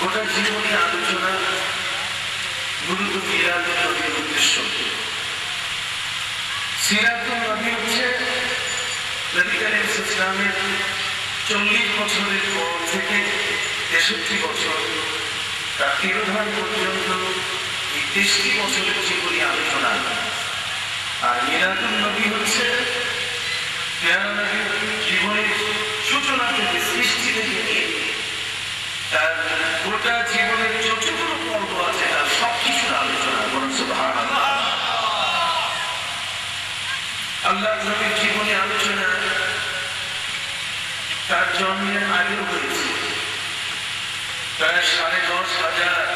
গোটা জীবনে আলোচনা মূলত সিরাতুন নবীর উদ্দেশ্য। সিরাতুন নবী হচ্ছে নবী করিম সাল্লাল্লাহু আলাইহি ওয়াসাল্লামের 40 বছরের পর থেকে 63 বছর তার তিরোধান পর্যন্ত এই 30 বছরের জীবনী আলোচনা। আর মিলাদুন নবী হচ্ছে প্যারা নবীর জীবনের সূচনা থেকে, সৃষ্টি থেকে নিয়ে তার গোটা জীবনের যতগুলো পর্ব আছে তার সবকিছুর আলোচনা। বলুন সুবহানাল্লাহ। আল্লাহ নবীর জীবনী আলোচনা তার জন্মের আগেও হয়েছে, প্রায় 10,500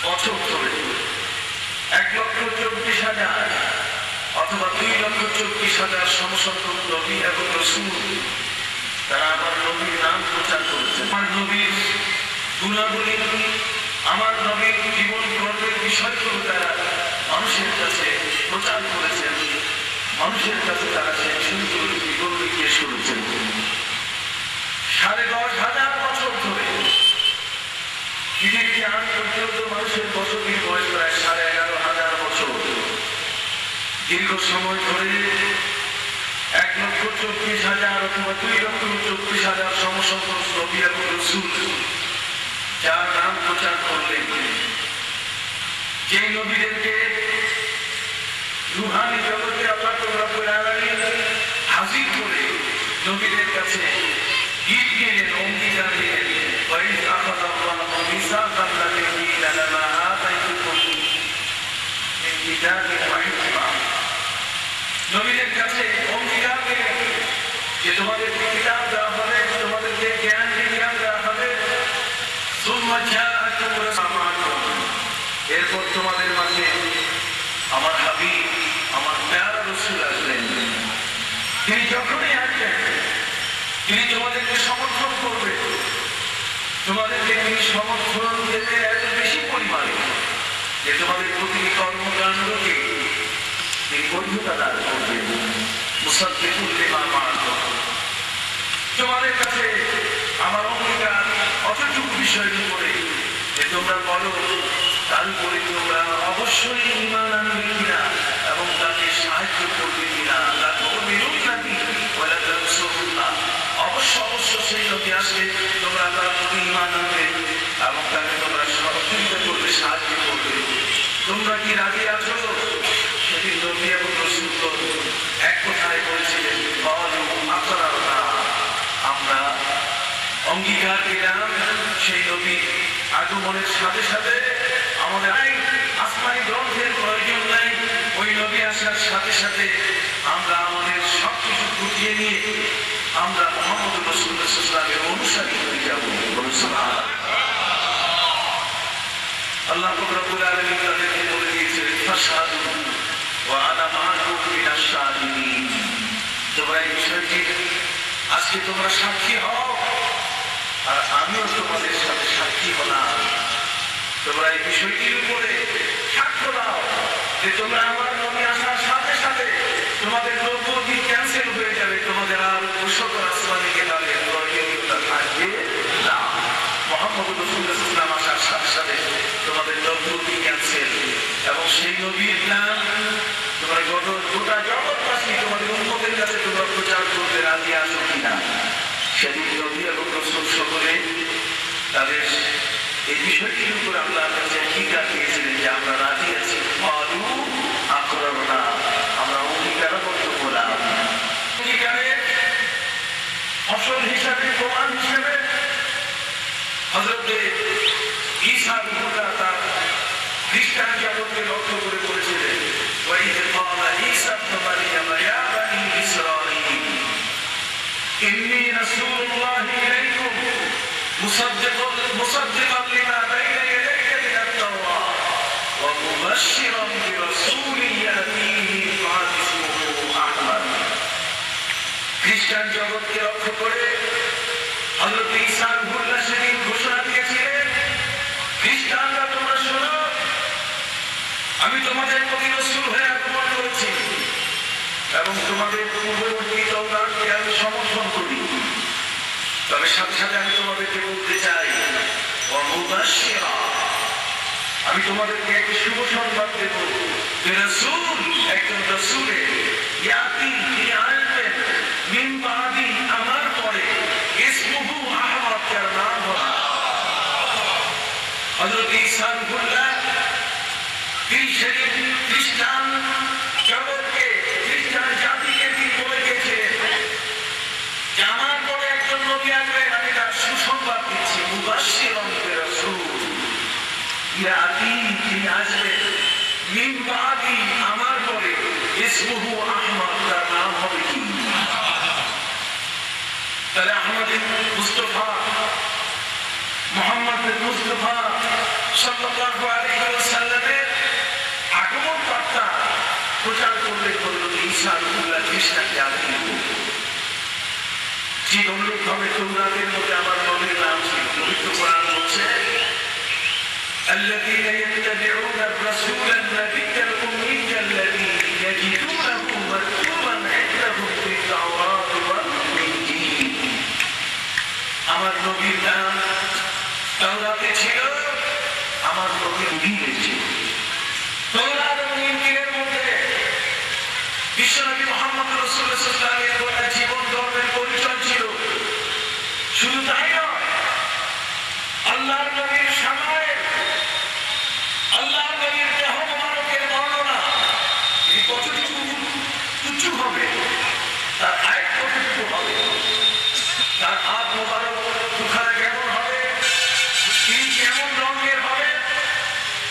বছর ধরে, 1,24,000 অথবা 2,24,000 সমসংখ্যক নবী এবং রাসূল তারা আমার নবীর নাম প্রচার করেছে। আমার নবীর গুণাবলী, আমার নবীর জীবন গর্বের বিষয়গুলো তারা মানুষের কাছে প্রচার করেছেন, মানুষের কাছে তারা সেই সুন্দর জীবন পেশ করেছেন। 10,500 বছর ধরে পৃথিবীতে আজ পর্যন্ত মানুষের বসতির বয়স প্রায় 11,500 বছর। দীর্ঘ সময় ধরে 1,24,000 অথবা 2,24,000 সমসংখ্যক নবী এবং রাসূল যার নাম প্রচার করলেন, যে নবীদেরকে রুহানি জগতে আল্লাহ রাব্বুল আলামিন হাজির করে নবীদের কাছে ঈদ দিলেন, অঙ্গীকার দিলেন, ওয়াইদ আখাযাল্লাহু মিসাকাল্লাযীনা লামা আতাইতুকুম মিন কিতাবিন ওয়া হিকমা। নবীদের কাছে অঙ্গীকার দিলেন যে তোমাদেরকে কিতাব দেওয়া হবে, তোমাদেরকে জ্ঞান বিজ্ঞান দেওয়া হবে। সুম্মা জাআকুম রাসূলুন, এরপর তোমাদের মাঝে আমার হাবিব, আমার প্যারা রাসূল আসবেন। তিনি যখনই আসবেন তিনি তোমাদেরকে সমর্থন করবে, তোমাদেরকে তিনি সমর্থন দেবে এত বেশি পরিমাণে যে তোমাদের প্রতিটি কর্মকাণ্ডকে তিনি বৈধতা দান করবেন। মুসাদ্দিকুল লিমা মা'আকুম, তোমাদের কাছে আমার অঙ্গীকার অতটুকু বিষয়ের উপরে যে তোমরা বলো তার উপরে তোমরা অবশ্যই ঈমান আনবে কিনা এবং তাকে সাহায্য করবে কিনা। অবশ্য সেই নবী আসলে তোমরা তার প্রতি ঈমান আনবে এবং তাকে তোমরা সহযোগিতা করবে, সাহায্য করবে। তোমরা কি রাজি আছো? সেদিন নবী এবং রাসূল এক কথায় বলেছিলেন, আমরা অঙ্গীকার দিলাম। সেই নবী আগমনের সাথে সাথে আমাদের আসমানি গ্রন্থের প্রয়োজন নাই, ওই নবী আসার সাথে সাথে আমরা আমাদের সবকিছু গুটিয়ে নিয়ে আমরা মুহাম্মদ রাসূলুল্লাহ সাল্লাল্লাহু আলাইহি ওয়াসাল্লামের অনুসারী হয়ে যাব। বলুন সুবহানাল্লাহ। আল্লাহ রাব্বুল আলামিন তাদেরকে বলে দিয়েছিলেন, ফাশহাদু ওয়া আনা মা'আকুম মিনাশ শাহিদিন। তোমরা এই বিষয়টি আজকে তোমরা সাক্ষী হও আর আমিও তোমাদের সাথে সাক্ষী হলাম। তোমরা এই বিষয়টির উপরে সাক্ষ্য দাও যে তোমরা আমার নবী আসার সাথে সাথে তোমাদের নবুয়তি ক্যান্সেল হয়ে যাবে, তোমাদের আর সকল আসমানি কিতাবের প্রয়োজনীয়তা থাকবে না। মুহাম্মদ রাসূলুল্লাহ সাল্লাল্লাহু আলাইহি ওয়াসাল্লাম আসার সাথে সাথে তোমাদের নবুয়তি ক্যান্সেল এবং সেই নবীর নাম তোমরা গোটা জগৎবাসী তোমাদের উম্মতের কাছে তোমরা প্রচার করতে রাজি আছো কিনা। সেদিন নবী এবং রাসূল সকলে তাদের এই বিষয়টির উপর আল্লাহর কাছে অঙ্গীকার দিয়েছিলেন যে আমরা রাজি আছি। ক্বালু আকরারনা, আমরা অঙ্গীকারবদ্ধ হলাম। অঙ্গীকারের ফসল হিসাবে, প্রমাণ হিসাবে হযরত ঈসা আলাইহিস সালাম খ্রিস্টান জগৎকে লক্ষ্য করে বলেছিলেন, ওয়াইদ ক্বালা ঈসা ইবনু মারইয়াম ইয়া বানি ইসরাঈল ইন্নী রাসূলুল্লাহি ইলাইকুম মুসাদ্দিকান লিমা বাইনা ইয়াদাইয়া মিনাত তাওরাত ওয়া মুবাশশিরান বিরাসূলিন ইয়াতি মিন বা'দি ইসমিহি আহমদ। খ্রিস্টান জগৎকে লক্ষ্য করে হযরত ঈসা রূহুল্লাহ সেদিন ঘোষণা দিয়েছিলেন, খ্রিস্টানরা তোমরা শোনো, আমি তোমাদের প্রতি রাসূল হয়ে আগমন করেছি এবং তোমাদের পূর্ববর্তী তাওরাতকে আমি সমর্থন করি। তবে তবে সাথে সাথে আমি তোমাদেরকে বলতে চাই, আমি তোমাদেরকে একটি শুভ সংবাদ দেব। রাসূল, একজন রাসূলের ইয়াতি, তিনি আসবেন মিন বাদি, আমার পরে, ইসমুহু আহমদ, তার নাম হবে হযরত ঈসা রূহুল্লাহ। খ্রিস্টান জগৎকে, খ্রিস্টান জাতিকে তিনি বলে গেছেন যে আমার পরে একজন নবী আসবেন, আমি তার সুসংবাদ দিচ্ছি। মুবাশশিরান বিরাসূল ইয়াতি, তিনি আসবেন মিন বাদি, আমার পরে, ইসমুহু আহমদ, তার নাম হবে কি? তাহলে আহমদ মুস্তাফা, মুহাম্মদ মুস্তাফা সাল্লাল্লাহু আলাইহি ওয়াসাল্লামের আগমন বার্তা প্রচার করলে হযরত ঈসা রূহুল্লাহ খ্রিস্টানকে আবির্ভূত করলেন। ঠিক অনুরূপভাবে তৌরাতের মধ্যে আমার নবীর নাম ছিল। পবিত্র কোরআন বলছে, الذين يتبعون الرسول النبي الأمي الذي يجدونه مكتوبا عندهم في التوراة والإنجيل। আমার নবীর নাম তাওরাতে ছিল, আমার নবীর ইনজিলে ছিল। তাওরাত এবং ইনজিলের মধ্যে বিশ্বনবী মুহাম্মদ রাসূলুল্লাহ সাল্লাল্লাহু আলাইহি ওয়াসাল্লামের জীবন ধর্মের পরিচয় ছিল। শুধু তাই নয়, আল্লাহর নবীর শামায়েল, আল্লাহর নবীর দেহ মোবারকের বর্ণনা, তিনি কতটুকু উঁচু হবে, তার হাইট কতটুকু হবে, তার হাত মোবারক দুখানা কেমন হবে, তিনি কেমন রঙের হবে,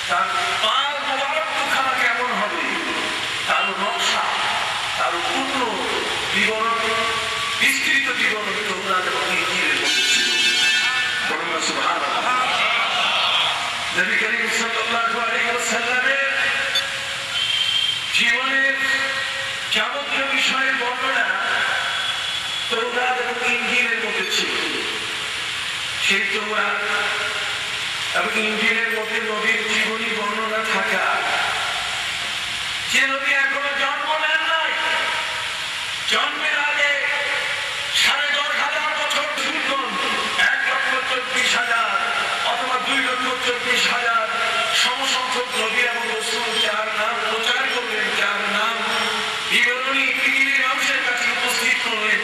তার পা মোবারক দুখানা কেমন হবে, তার নকশা, তার পূর্ণ বিবরণ, বিস্তৃত বিবরণ তাওরাত এবং ইনজিলের মধ্যে ছিল। বলুন না সুবহানাল্লাহ। নবী করিম সাল্লাল্লাহু আলাইহি ওয়াসাল্লামের জীবনের যাবতীয় বিষয়ের বর্ণনা তাওরাত এবং ইনজিলের মধ্যে ছিল। সেই তাওরাত এবং ইনজিলের মধ্যে নবীর জীবনী বর্ণনা থাকা, যে নবী এখনো জন্ম নেন নাই, জন্মের আগে 10,500 বছর যুগল 1,24,000 অথবা 2,24,000 সমসংখ্যক নবী এবং রাসূল যার নাম প্রচার করলেন, যার নাম বিবরণী পৃথিবীর মানুষের কাছে উপস্থিত করলেন,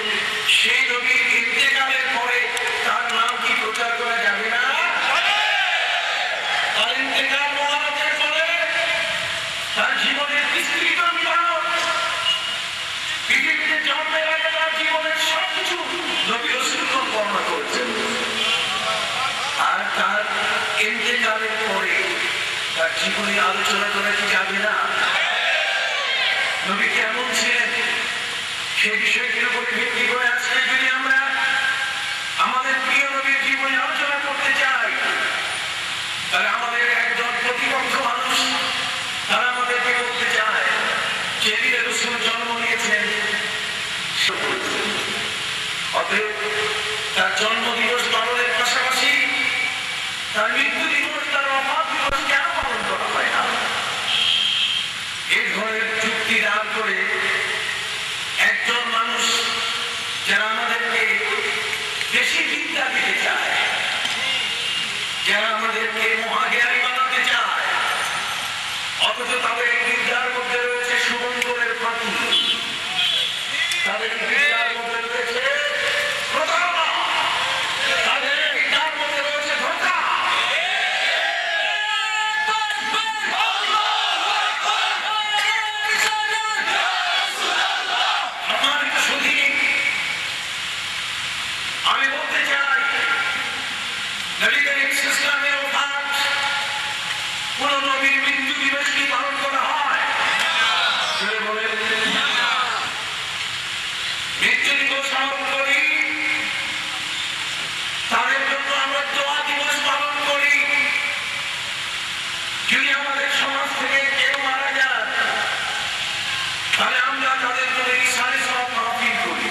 সেই নবীর ইন্তেকালের পরে তার নাম কি প্রচার করা যাবে না? তার ইন্তেকাল মোবারকের পরে তার জীবনের বিস্তৃত বিবরণ, পৃথিবীতে জন্মের আগে তার জীবনের সবকিছু নবী রাসূলগণ বর্ণনা করেছেন। আর তার ইন্তেকালের পরে তার জীবনী আলোচনা করা কি যাবে না? নবী কেমন ছিলেন সেই বিষয়টির উপর ভিত্তি করে আজকে যদি আমরা আমাদের প্রিয় নবীর জীবনী আলোচনা করতে চাই, তাহলে আমাদের একজন প্রতিপক্ষ মানুষ তারা আমাদেরকে বলতে চায় যেদিনে রাসূল জন্ম নিয়েছেন, অতএব তার জন্মদিবস পালনের পাশাপাশি তার মৃত্যু দিবস, তার ওফাত দিবস কেন পালন করা হয় না? এই ধরনের যুক্তি দাঁড় করে একজন মানুষ যারা আমাদেরকে বেশি বিদ্যা দিতে চায়, যারা আমাদেরকে মহাজ্ঞানী বানাতে চায়, অথচ তাদের এই বিদ্যার মধ্যে রয়েছে শুভঙ্করের ফাঁকি, তাদের বিদ্যার মধ্যে রয়েছে প্রতারণা, তাদের বিদ্যার মধ্যে রয়েছে ধোঁকা। আমি বলতে চাই, নবী করিম ইসলামের ওফাত কোন নবীর মৃত্যু দিবস কি পালন করা হয়? মৃত্যু দিবস পালন করি, তাদের জন্য আমরা দোয়া দিবস পালন করি। যদি আমাদের সমাজ থেকে কেউ মারা যান, তাহলে আমরা তাদের জন্য ইসারে সওয়াব মাহফিল করি।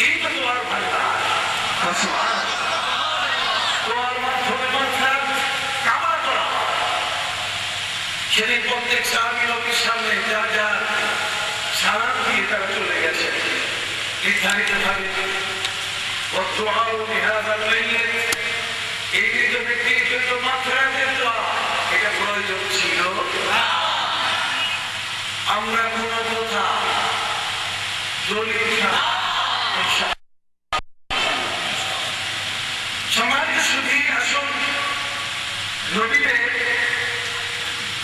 এই তো তোমার ভান্ডার। তোমার মাধ্যমে মাগফিরাত কামনা করা হয়। সেদিন প্রত্যেক সাহাবী নবীর সামনে যার যার সালাম দিয়ে তারা চলে গেছে নির্ধারিত ভাবে। এই মৃত ব্যক্তির জন্য মাগফিরাতের দোয়া, এটা প্রয়োজন ছিল। আমরা কোন কথা দলিল ছাড়া